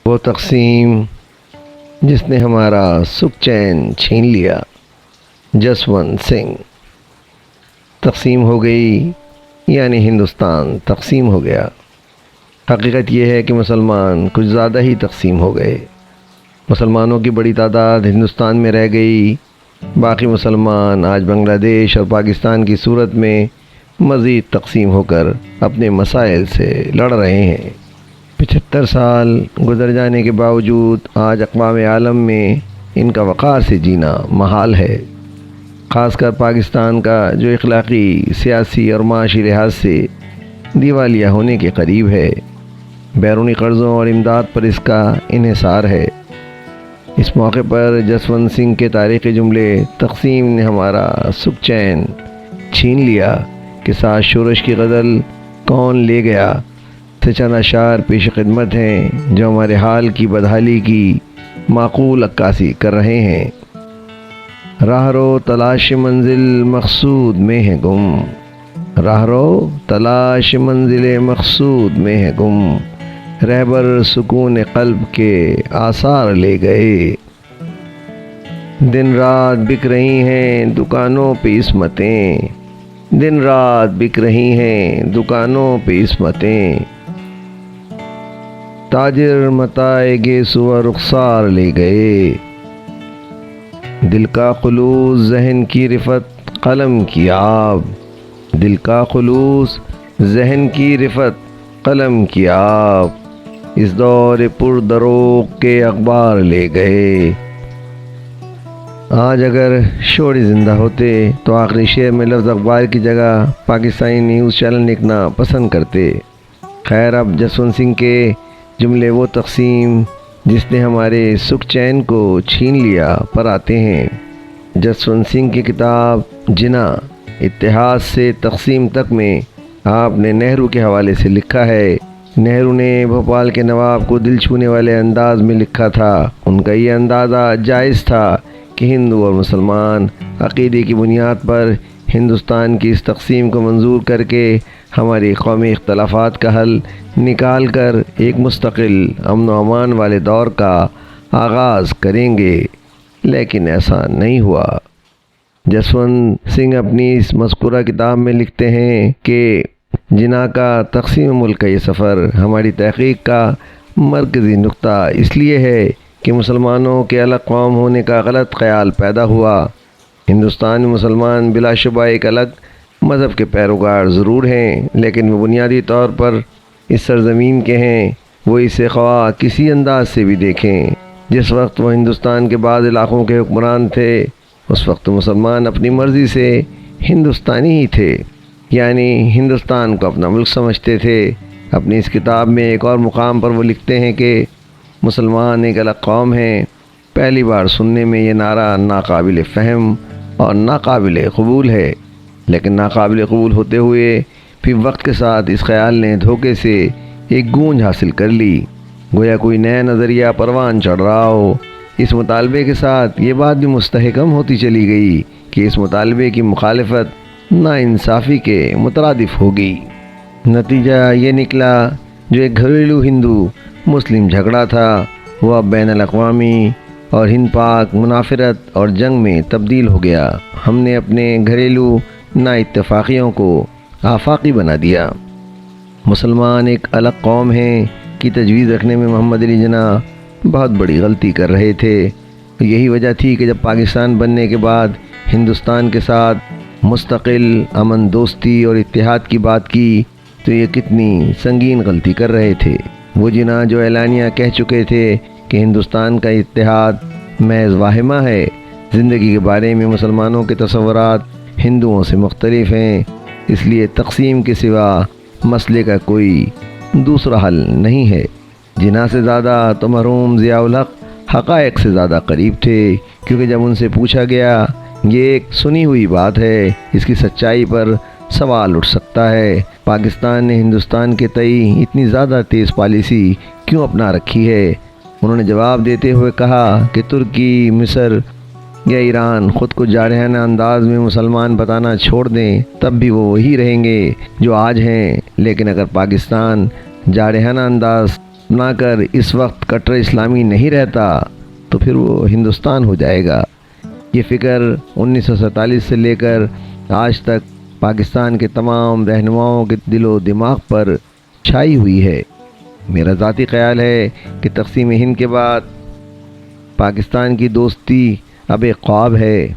وہ تقسیم جس نے ہمارا سکھ چین چھین لیا۔ جسونت سنگھ۔ تقسیم ہو گئی یعنی ہندوستان تقسیم ہو گیا۔ حقیقت یہ ہے کہ مسلمان کچھ زیادہ ہی تقسیم ہو گئے۔ مسلمانوں کی بڑی تعداد ہندوستان میں رہ گئی، باقی مسلمان آج بنگلہ دیش اور پاکستان کی صورت میں مزید تقسیم ہو کر اپنے مسائل سے لڑ رہے ہیں۔ 75 سال گزر جانے کے باوجود آج اقوام عالم میں ان کا وقار سے جینا محال ہے، خاص کر پاکستان کا جو اخلاقی، سیاسی اور معاشی لحاظ سے دیوالیہ ہونے کے قریب ہے۔ بیرونی قرضوں اور امداد پر اس کا انحصار ہے۔ اس موقع پر جسونت سنگھ کے تاریخی جملے تقسیم نے ہمارا سکھ چین چھین لیا کے ساتھ شورش کی غزل کون لے گیا سے چند اشعار پیش خدمت ہیں جو ہمارے حال کی بدحالی کی معقول عکاسی کر رہے ہیں۔ راہ رو تلاش منزل مقصود میں ہے گم، راہ رو تلاش منزل مقصود میں ہے گم، رہبر سکون قلب کے آثار لے گئے۔ دن رات بک رہی ہیں دکانوں پہ عصمتیں، دن رات بک رہی ہیں دکانوں پہ عصمتیں، تاجر متاع گیسو و رخسار لے گئے۔ دل کا خلوص ذہن کی رفت قلم کی آب، دل کا خلوص ذہن کی رفت قلم کی آب، اس دور پر دروغ کے اخبار لے گئے۔ آج اگر شوری زندہ ہوتے تو آخری شعر میں لفظ اخبار کی جگہ پاکستانی نیوز چینل لکھنا پسند کرتے۔ خیر، اب جسونت سنگھ کے جملے وہ تقسیم جس نے ہمارے سکھ چین کو چھین لیا پر آتے ہیں۔ جسونت سنگھ کی کتاب جنا اتحاد سے تقسیم تک میں آپ نے نہرو کے حوالے سے لکھا ہے۔ نہرو نے بھوپال کے نواب کو دل چھونے والے انداز میں لکھا تھا۔ ان کا یہ اندازہ جائز تھا کہ ہندو اور مسلمان عقیدے کی بنیاد پر ہندوستان کی اس تقسیم کو منظور کر کے ہماری قومی اختلافات کا حل نکال کر ایک مستقل امن و امان والے دور کا آغاز کریں گے، لیکن ایسا نہیں ہوا۔ جسونت سنگھ اپنی اس مذکورہ کتاب میں لکھتے ہیں کہ جنا کا تقسیم ملک کا یہ سفر ہماری تحقیق کا مرکزی نقطہ اس لیے ہے کہ مسلمانوں کے الگ قوم ہونے کا غلط خیال پیدا ہوا۔ ہندوستان میں مسلمان بلا شبہ ایک الگ مذہب کے پیروکار ضرور ہیں، لیکن وہ بنیادی طور پر اس سرزمین کے ہیں۔ وہ اسے خواہ کسی انداز سے بھی دیکھیں، جس وقت وہ ہندوستان کے بعض علاقوں کے حکمران تھے اس وقت مسلمان اپنی مرضی سے ہندوستانی ہی تھے، یعنی ہندوستان کو اپنا ملک سمجھتے تھے۔ اپنی اس کتاب میں ایک اور مقام پر وہ لکھتے ہیں کہ مسلمان ایک الگ قوم ہے۔ پہلی بار سننے میں یہ نعرہ ناقابل فہم اور ناقابل قبول ہے، لیکن ناقابل قبول ہوتے ہوئے پھر وقت کے ساتھ اس خیال نے دھوکے سے ایک گونج حاصل کر لی، گویا کوئی نیا نظریہ پروان چڑھ رہا ہو۔ اس مطالبے کے ساتھ یہ بات بھی مستحکم ہوتی چلی گئی کہ اس مطالبے کی مخالفت ناانصافی کے مترادف ہوگی۔ نتیجہ یہ نکلا جو ایک گھریلو ہندو مسلم جھگڑا تھا وہ اب بین الاقوامی اور ہند پاک منافرت اور جنگ میں تبدیل ہو گیا۔ ہم نے اپنے گھریلو نا اتفاقیوں کو آفاقی بنا دیا۔ مسلمان ایک الگ قوم ہیں کی تجویز رکھنے میں محمد علی جناح بہت بڑی غلطی کر رہے تھے۔ یہی وجہ تھی کہ جب پاکستان بننے کے بعد ہندوستان کے ساتھ مستقل امن، دوستی اور اتحاد کی بات کی تو یہ کتنی سنگین غلطی کر رہے تھے۔ وہ جناح جو اعلانیہ کہہ چکے تھے کہ ہندوستان کا اتحاد محض واہمہ ہے۔ زندگی کے بارے میں مسلمانوں کے تصورات ہندوؤں سے مختلف ہیں، اس لیے تقسیم کے سوا مسئلے کا کوئی دوسرا حل نہیں ہے۔ جناح سے زیادہ تو مرحوم ضیاء الحق حقائق سے زیادہ قریب تھے، کیونکہ جب ان سے پوچھا گیا یہ ایک سنی ہوئی بات ہے، اس کی سچائی پر سوال اٹھ سکتا ہے، پاکستان نے ہندوستان کے تئیں اتنی زیادہ تیز پالیسی کیوں اپنا رکھی ہے؟ انہوں نے جواب دیتے ہوئے کہا کہ ترکی، مصر یا ایران خود کو جارحانہ انداز میں مسلمان بتانا چھوڑ دیں تب بھی وہ وہی رہیں گے جو آج ہیں، لیکن اگر پاکستان جارحانہ انداز بنا کر اس وقت کٹر اسلامی نہیں رہتا تو پھر وہ ہندوستان ہو جائے گا۔ یہ فکر 1947 سے لے کر آج تک پاکستان کے تمام رہنماؤں کے دل و دماغ پر چھائی ہوئی ہے۔ میرا ذاتی خیال ہے کہ تقسیم ہند کے بعد پاکستان کی دوستی اب ایک خواب ہے،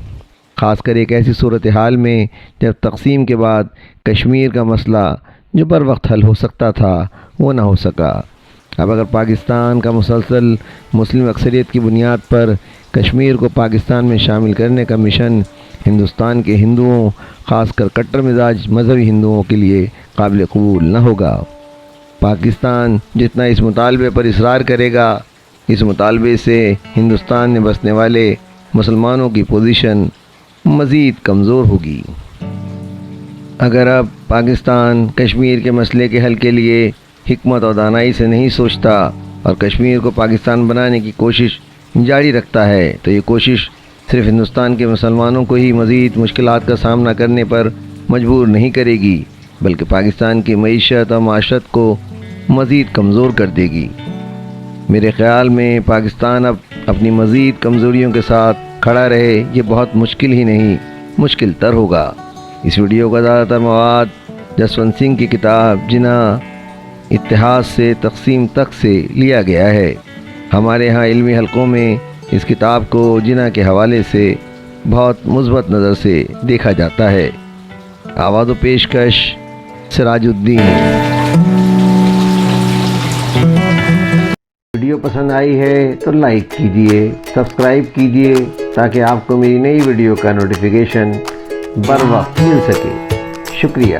خاص کر ایک ایسی صورتحال میں جب تقسیم کے بعد کشمیر کا مسئلہ جو بر وقت حل ہو سکتا تھا وہ نہ ہو سکا۔ اب اگر پاکستان کا مسلسل مسلم اکثریت کی بنیاد پر کشمیر کو پاکستان میں شامل کرنے کا مشن ہندوستان کے ہندوؤں، خاص کر کٹر مزاج مذہبی ہندوؤں کے لیے قابل قبول نہ ہوگا۔ پاکستان جتنا اس مطالبے پر اصرار کرے گا، اس مطالبے سے ہندوستان میں بسنے والے مسلمانوں کی پوزیشن مزید کمزور ہوگی۔ اگر اب پاکستان کشمیر کے مسئلے کے حل کے لیے حکمت اور دانائی سے نہیں سوچتا اور کشمیر کو پاکستان بنانے کی کوشش جاری رکھتا ہے تو یہ کوشش صرف ہندوستان کے مسلمانوں کو ہی مزید مشکلات کا سامنا کرنے پر مجبور نہیں کرے گی، بلکہ پاکستان کی معیشت اور معاشرت کو مزید کمزور کر دے گی۔ میرے خیال میں پاکستان اب اپنی مزید کمزوریوں کے ساتھ کھڑا رہے یہ بہت مشکل ہی نہیں، مشکل تر ہوگا۔ اس ویڈیو کا زیادہ تر مواد جسونت سنگھ کی کتاب جناح اتحاد سے تقسیم تک سے لیا گیا ہے۔ ہمارے ہاں علمی حلقوں میں اس کتاب کو جناح کے حوالے سے بہت مثبت نظر سے دیکھا جاتا ہے۔ آواز و پیشکش سراج الدین۔ ویڈیو پسند آئی ہے تو لائک کیجئے، سبسکرائب کیجئے تاکہ آپ کو میری نئی ویڈیو کا نوٹیفیکیشن بر وقت مل سکے۔ شکریہ۔